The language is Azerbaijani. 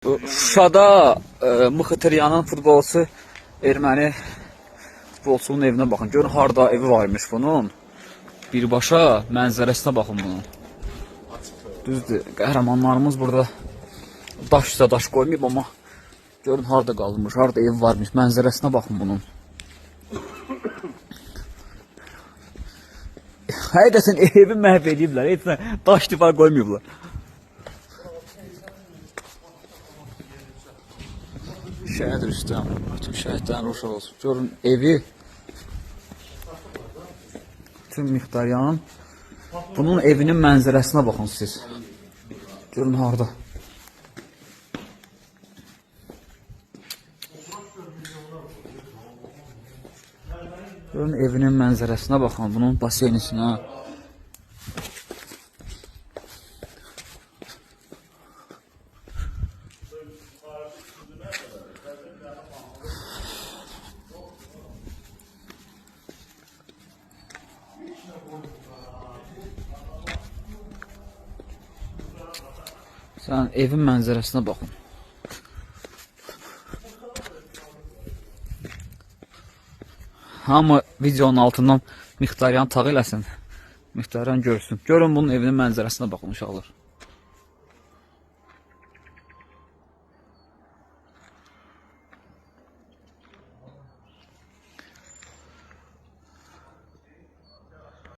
Şuşada Mıxıtıryanın futbolçusu erməni futbolçunun evinə baxın. Görün harda evi varmış bunun. Birbaşa mənzərəsinə baxın bunun. Düzdür, qəhrəmanlarımız burada daşsa daş qoymayıb, amma görün harda qalmış, harda ev varmış, mənzərəsinə baxın bunun. Həqiqətən evi məhv ediblər, heç nə daş divar qoymayıblar. Şəhid Rüstəm, bütün şəhidlərin ruhu şad olsun. Görün evi, bütün Mixtaryanın, bunun evinin mənzərəsinə baxın siz. Görün harda. Görün evinin mənzərəsinə baxın, bunun baseynisinə. Sən evin mənzərəsinə baxın. Hamı videonun altından Mixtaryan tağ eləsin. Mixtaryan görsün. Görün bunun evinin mənzərəsinə baxın uşaqlar.